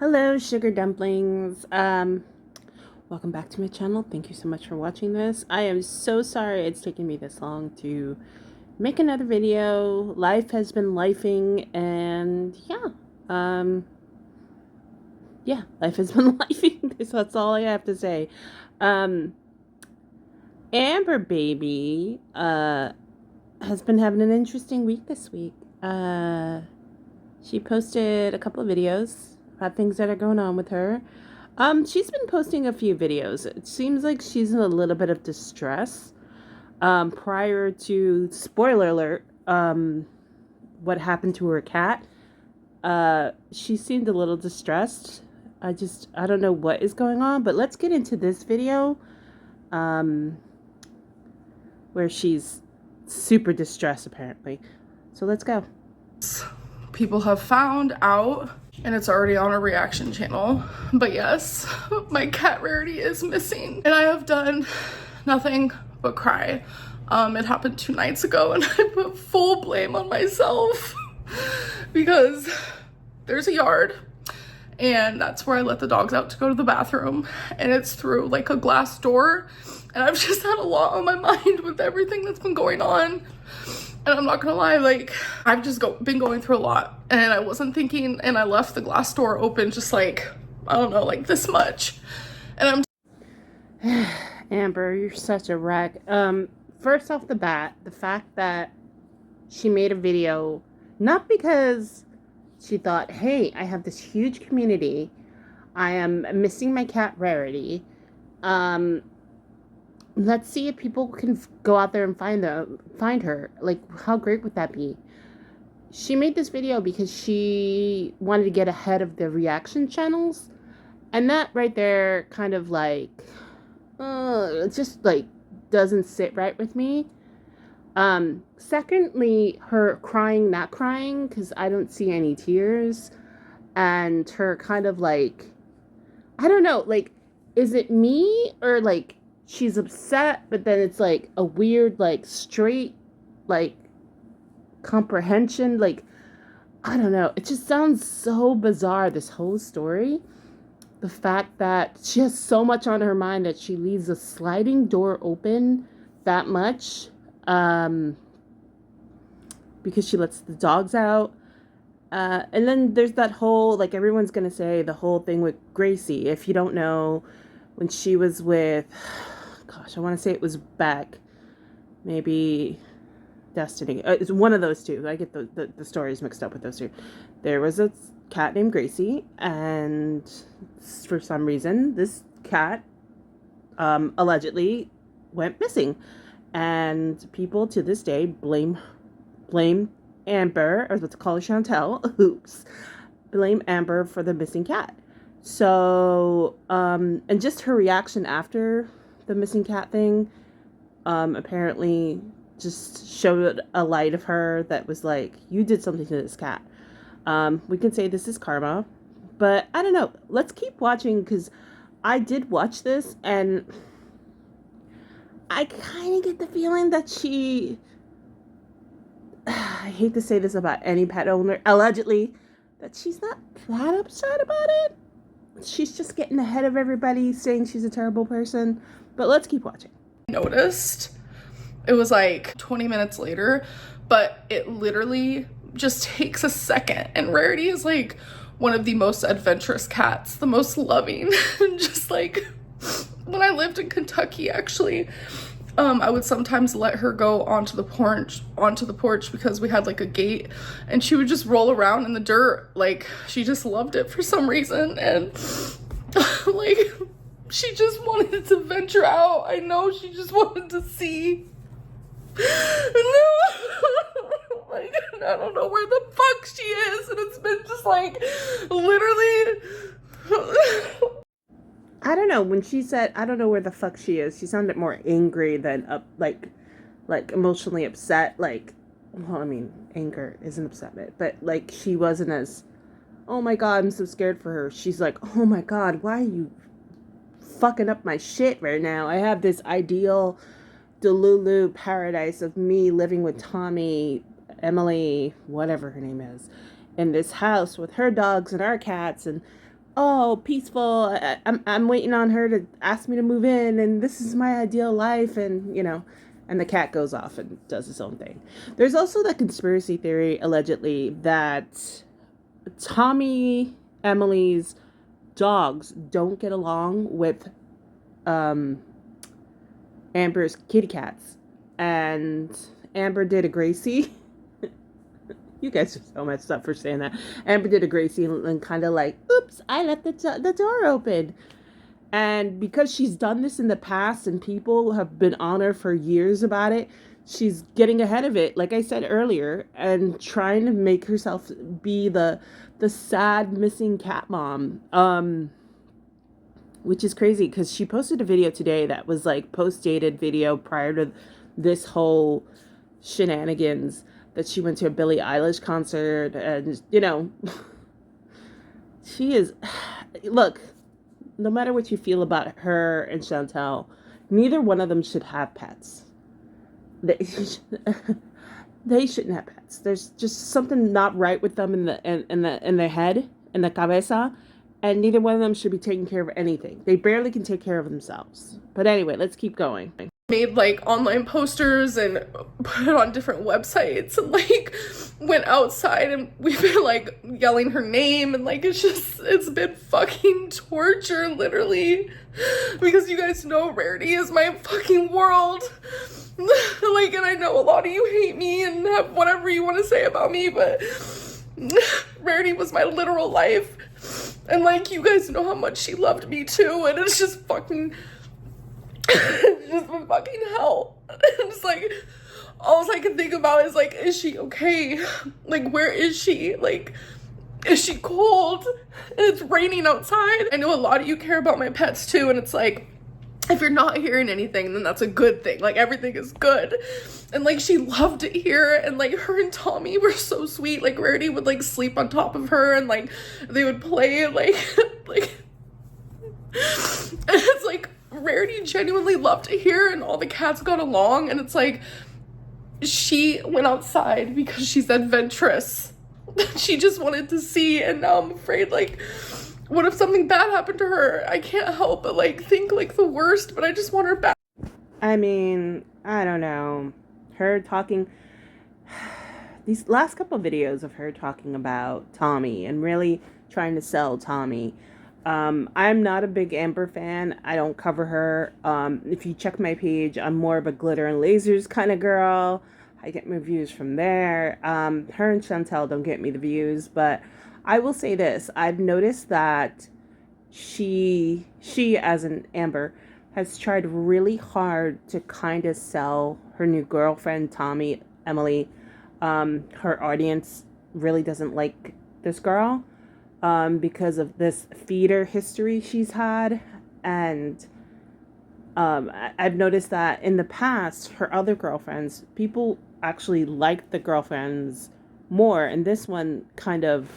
Hello, sugar dumplings. Welcome back to my channel. Thank you so much for watching this. I am so sorry it's taken me this long to make another video. Life has been lifing, and life has been lifing. That's all I have to say. Amber baby has been having an interesting week this week. She posted a couple of videos about things that are going on with her. She's been posting a few videos. It seems like she's in a little bit of distress. Prior to, spoiler alert, what happened to her cat, she seemed a little distressed. I don't know what is going on, but let's get into this video, where she's super distressed apparently. So let's go. People have found out, and it's already on a reaction channel, but yes, my cat Rarity is missing, and I have done nothing but cry. It happened 2 nights ago, and I put full blame on myself because there's a yard, and that's where I let the dogs out to go to the bathroom, and it's through like a glass door, and I've just had a lot on my mind with everything that's been going on. And I'm not gonna lie, like, I've just been going through a lot, and I wasn't thinking, and I left the glass door open just like, I don't know, like this much. And I'm Amber, you're such a wreck. First off the bat, the fact that she made a video, not because she thought, hey, I have this huge community, I am missing my cat Rarity, let's see if people can go out there and find her. Like, how great would that be? She made this video because she wanted to get ahead of the reaction channels, and that right there kind of like, it just like doesn't sit right with me. Secondly, her crying, not crying, because I don't see any tears, and her kind of like, I don't know, like, is it me, or like she's upset, but then it's like a weird, like, straight, like, comprehension, like, I don't know. It just sounds so bizarre, this whole story. The fact that she has so much on her mind that she leaves a sliding door open that much, because she lets the dogs out. And then there's that whole, like, everyone's gonna say the whole thing with Gracie. If you don't know, when she was with, gosh, I want to say it was Beck, maybe Destiny. It's one of those two. I get the stories mixed up with those two. There was a cat named Gracie, and for some reason, this cat allegedly went missing, and people to this day blame Amber, or let's call her Chantel. Oops, blame Amber for the missing cat. So, and just her reaction after the missing cat thing, apparently just showed a light of her that was like, you did something to this cat. We can say this is karma, but I don't know. Let's keep watching, because I did watch this, and I kind of get the feeling that she, I hate to say this about any pet owner, allegedly, that she's not that upset about it. She's just getting ahead of everybody, saying she's a terrible person. But let's keep watching. noticed, it was like 20 minutes later, but it literally just takes a second, and Rarity is like one of the most adventurous cats, the most loving. Just like when I lived in Kentucky, actually, I would sometimes let her go onto the porch because we had like a gate, and she would just roll around in the dirt. Like, she just loved it for some reason, and like, she just wanted to venture out. I know she just wanted to see. No, like, I don't know where the fuck she is, and it's been just like literally. I don't know, when she said, I don't know where the fuck she is, she sounded more angry than like emotionally upset. Like, well, I mean, anger isn't upset, but like, she wasn't as, oh my god, I'm so scared for her. She's like, oh my god, why are you fucking up my shit right now? I have this ideal Delulu paradise of me living with Tommy, Emily, whatever her name is, in this house with her dogs and our cats, and oh, peaceful. I'm waiting on her to ask me to move in, and this is my ideal life, and and the cat goes off and does its own thing. There's also the conspiracy theory, allegedly, that Tommy, Emily's dogs don't get along with um, Amber's kitty cats, and Amber did a Gracie. You guys are so messed up for saying that. Amber did a Gracie and kind of like, oops, I left the door open. And because she's done this in the past and people have been on her for years about it, she's getting ahead of it, like I said earlier, and trying to make herself be the sad missing cat mom. Which is crazy because she posted a video today that was like post-dated video prior to this whole shenanigans, that she went to a Billie Eilish concert, and she is, look, no matter what you feel about her and Chantel, neither one of them should have pets. They, they shouldn't have pets. There's just something not right with them in their head, in the cabeza, and neither one of them should be taking care of anything. They barely can take care of themselves. But anyway, let's keep going. Made like online posters and put it on different websites, and like went outside and we've been like yelling her name, and like it's been fucking torture, literally, because you guys know Rarity is my fucking world. Like, and I know a lot of you hate me and have whatever you want to say about me, but Rarity was my literal life, and like you guys know how much she loved me too, and it's just fucking it's just been fucking hell. It's like all I can think about is like, is she okay? Like, where is she? Like, is she cold? And it's raining outside. I know a lot of you care about my pets too, and it's like, if you're not hearing anything, then that's a good thing. Like, everything is good. And like, she loved it here, and like her and Tommy were so sweet. Like, Rarity would like sleep on top of her, and like they would play like like and it's like Rarity genuinely loved it here, and all the cats got along, and it's like she went outside because she's adventurous. She just wanted to see, and now I'm afraid, like, what if something bad happened to her? I can't help but like think like the worst, but I just want her back. I mean, I don't know. Her talking, these last couple of videos of her talking about Tommy and really trying to sell Tommy. I'm not a big Amber fan. I don't cover her. If you check my page, I'm more of a glitter and lasers kind of girl. I get my views from there. Her and Chantel don't get me the views, but I will say this. I've noticed that she as an Amber has tried really hard to kind of sell her new girlfriend, Tommy, Emily. Her audience really doesn't like this girl. Because of this feeder history she's had. And I've noticed that in the past, her other girlfriends, people actually liked the girlfriends more. And this one kind of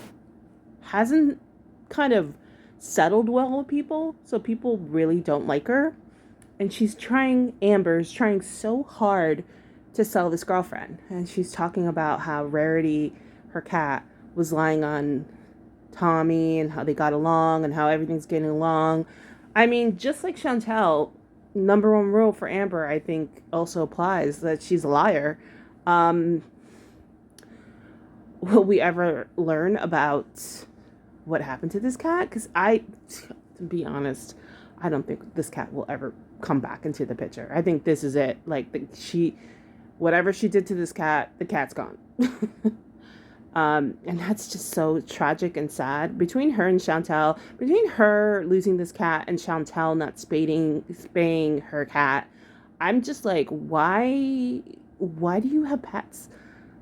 hasn't kind of settled well with people. So people really don't like her. And Amber's trying so hard to sell this girlfriend. And she's talking about how Rarity, her cat, was lying on Tommy and how they got along and how everything's getting along. I mean, just like Chantel, number one rule for Amber, I think, also applies, that she's a liar. Will we ever learn about what happened to this cat? Because to be honest, I don't think this cat will ever come back into the picture. I think this is it. Like, whatever she did to this cat, the cat's gone. And that's just so tragic and sad. Between her and Chantel, between her losing this cat and Chantel not spaying her cat, I'm just like, why do you have pets?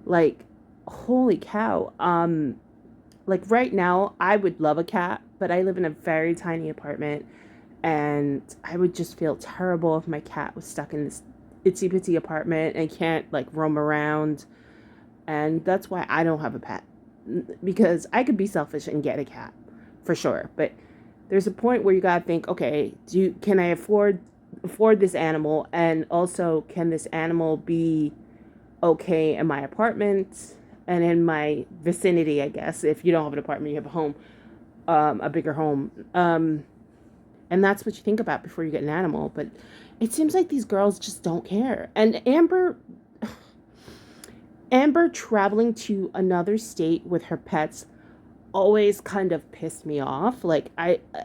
Like, holy cow. Like right now, I would love a cat, but I live in a very tiny apartment, and I would just feel terrible if my cat was stuck in this itsy bitsy apartment and can't like roam around. And that's why I don't have a pet, because I could be selfish and get a cat for sure. But there's a point where you gotta think, okay, can I afford this animal, and also can this animal be okay in my apartment and in my vicinity? I guess if you don't have an apartment, you have a home. a bigger home. And that's what you think about before you get an animal. But it seems like these girls just don't care. And Amber traveling to another state with her pets always kind of pissed me off. Like,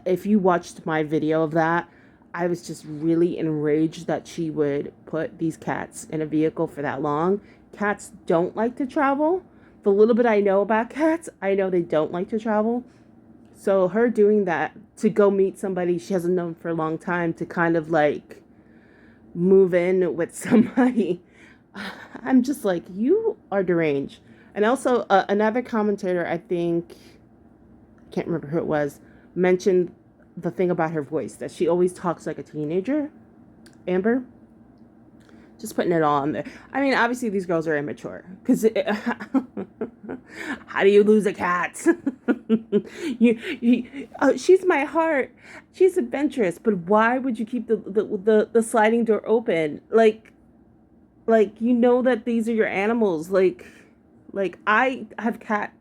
if you watched my video of that, I was just really enraged that she would put these cats in a vehicle for that long. Cats don't like to travel. The little bit I know about cats, I know they don't like to travel. So her doing that to go meet somebody she hasn't known for a long time, to kind of like move in with somebody, I'm just like, you are deranged. And also, another commentator, I think, I can't remember who it was, mentioned the thing about her voice, that she always talks like a teenager. Amber, just putting it all on there. I mean, obviously these girls are immature, because how do you lose a cat? She's my heart. She's adventurous, but why would you keep the sliding door open? Like, you know that these are your animals. Like I have cats.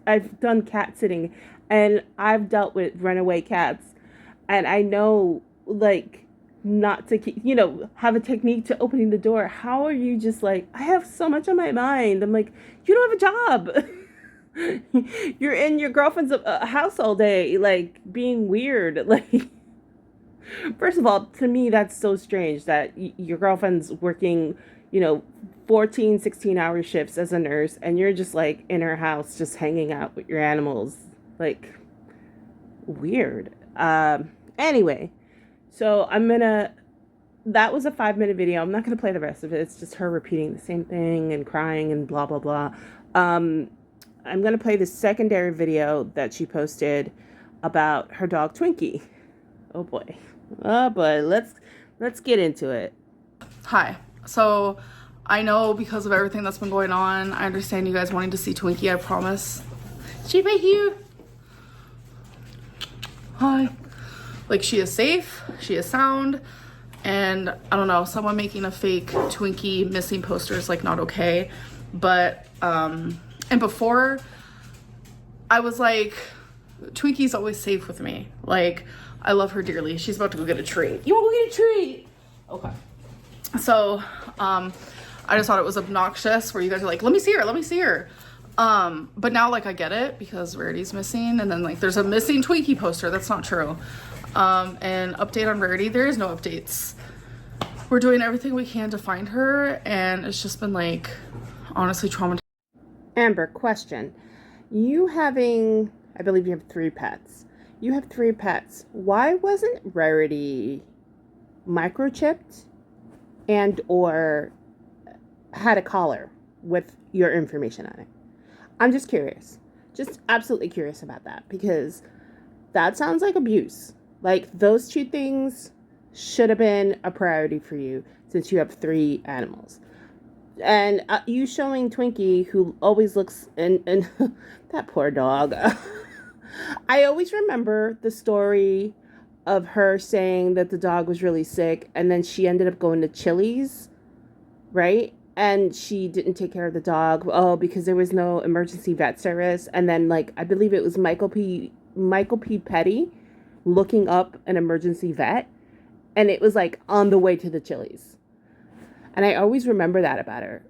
I've done cat sitting, and I've dealt with runaway cats, and I know, like, not to keep, have a technique to opening the door. How are you just like, I have so much on my mind? I'm like, you don't have a job. You're in your girlfriend's house all day, like, being weird. Like, first of all, to me, that's so strange that your girlfriend's working, you know, 14, 16-hour shifts as a nurse, and you're just like in her house, just hanging out with your animals. Like, weird. Anyway, so that was a 5-minute video. I'm not gonna play the rest of it. It's just her repeating the same thing and crying and blah, blah, blah. I'm gonna play the secondary video that she posted about her dog Twinkie. Oh boy. Oh boy, let's get into it. Hi. So I know because of everything that's been going on, I understand you guys wanting to see Twinkie, I promise. She's right here. Hi. Like, she is safe, she is sound, and I don't know, someone making a fake Twinkie missing poster is like not okay. But and before I was like, Twinkie's always safe with me. Like, I love her dearly. She's about to go get a treat. You want to go get a treat? Okay. So, I just thought it was obnoxious where you guys are like, let me see her, let me see her. But now, like, I get it because Rarity's missing, and then, like, there's a missing Twinkie poster. That's not true. And update on Rarity, there is no updates. We're doing everything we can to find her, and it's just been, like, honestly traumatizing. Amber, question. You having, I believe you have 3 pets. You have 3 pets. Why wasn't Rarity microchipped and or had a collar with your information on it? I'm just curious. Just absolutely curious about that, because that sounds like abuse. Like, those 2 things should have been a priority for you since you have 3 animals. And you showing Twinkie, who always looks, and that poor dog. I always remember the story of her saying that the dog was really sick, and then she ended up going to Chili's, right? And she didn't take care of the dog, because there was no emergency vet service. And then, like, I believe it was Michael P. Petty looking up an emergency vet, and it was like on the way to the Chili's. And I always remember that about her.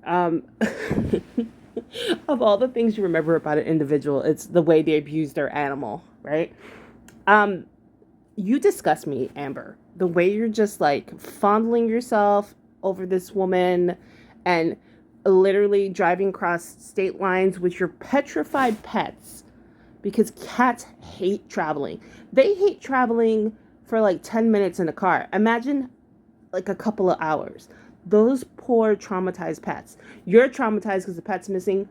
Of all the things you remember about an individual, it's the way they abuse their animal, right? You disgust me, Amber. The way you're just like fondling yourself over this woman and literally driving across state lines with your petrified pets, because cats hate traveling. They hate traveling for like 10 minutes in a car. Imagine like a couple of hours. Those poor traumatized pets. You're traumatized because the pet's missing.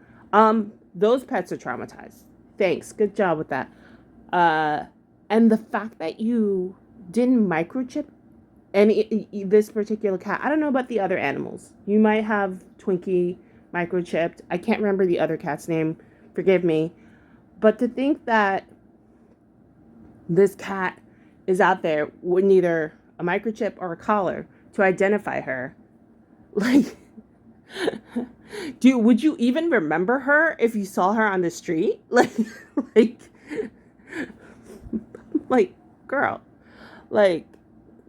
Those pets are traumatized. Thanks. Good job with that. And the fact that you didn't microchip this particular cat. I don't know about the other animals. You might have Twinkie microchipped. I can't remember the other cat's name. Forgive me. But to think that this cat is out there with neither a microchip or a collar to identify her, like, would you even remember her if you saw her on the street? Like, Like, girl, like,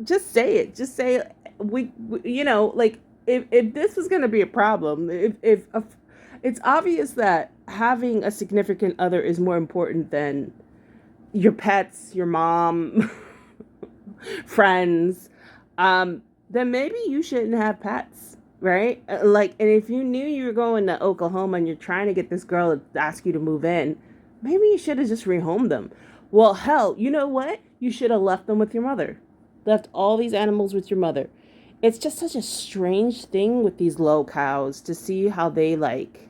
just say it. Just say you know, like, if this was going to be a problem, if it's obvious that having a significant other is more important than your pets, your mom, friends, then maybe you shouldn't have pets, right? Like, and if you knew you were going to Oklahoma and you're trying to get this girl to ask you to move in, maybe you should have just rehomed them. Well, hell, you know what? You should have left them with your mother. Left all these animals with your mother. It's just such a strange thing with these low cows to see how they, like,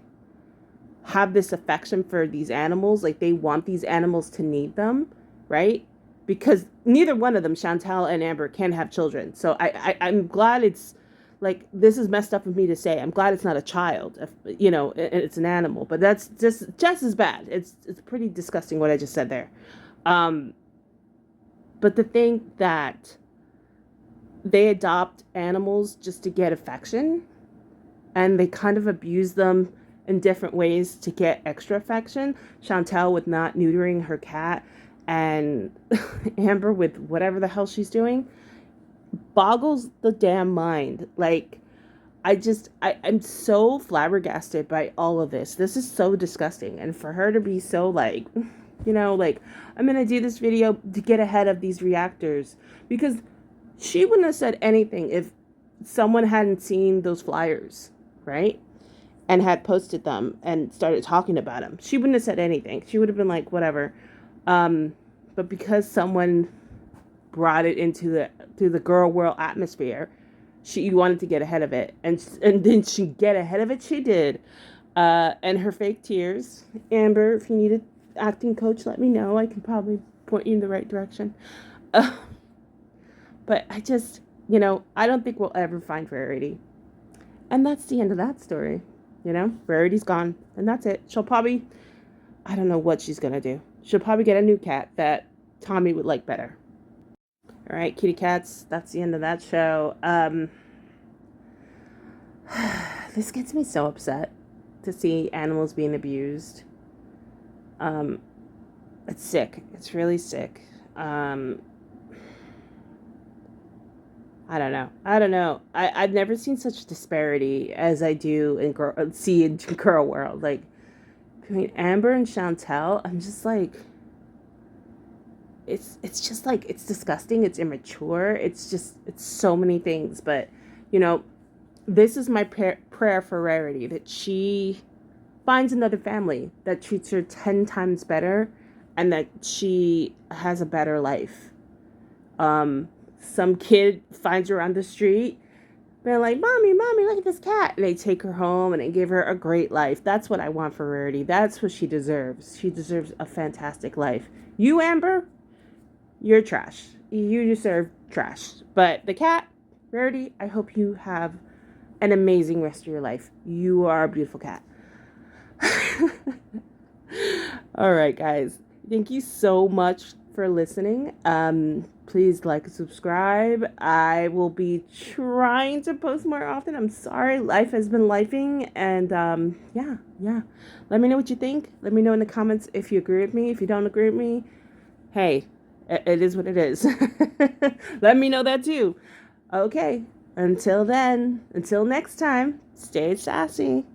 have this affection for these animals. Like, they want these animals to need them, right? Because neither one of them, Chantel and Amber, can have children. So I'm glad it's, like, this is messed up of me to say. I'm glad it's not a child. You know, it's an animal. But that's just as bad. It's pretty disgusting what I just said there. But to think that they adopt animals just to get affection, and they kind of abuse them in different ways to get extra affection. Chantel with not neutering her cat, and Amber with whatever the hell she's doing, boggles the damn mind. Like, I'm so flabbergasted by all of this. This is so disgusting. And for her to be so, like, you know, like, I'm going to do this video to get ahead of these reactors. Because she wouldn't have said anything if someone hadn't seen those flyers, right? And had posted them and started talking about them. She wouldn't have said anything. She would have been like, whatever. But because someone brought it into the girl world atmosphere, she wanted to get ahead of it. And then she get ahead of it, she did. And her fake tears. Amber, if you need an acting coach, let me know. I can probably point you in the right direction. But I just, you know, I don't think we'll ever find Rarity. And that's the end of that story. You know, Rarity's gone. And that's it. She'll probably, I don't know what she's going to do. She'll probably get a new cat that Tommy would like better. All right, kitty cats, that's the end of that show. This gets me so upset to see animals being abused. It's sick. It's really sick. I don't know. I've never seen such disparity as I do in girl world. Like, between Amber and Chantel, I'm just like, it's just like, it's disgusting. It's immature. It's so many things. But, you know, this is my prayer for Rarity, that she finds another family that treats her 10 times better and that she has a better life. Some kid finds her on the street, they're like, mommy, look at this cat. And they take her home and they give her a great life. That's what I want for Rarity. That's what she deserves. She deserves a fantastic life. You, Amber, you're trash. You deserve trash. But the cat, Rarity, I hope you have an amazing rest of your life. You are a beautiful cat. All right, guys. Thank you so much for listening. Please like and subscribe. I will be trying to post more often. I'm sorry, life has been lifing, and yeah. Let me know what you think. Let me know in the comments if you agree with me. If you don't agree with me, hey, it is what it is. Let me know that too. Okay, until then, until next time, stay sassy.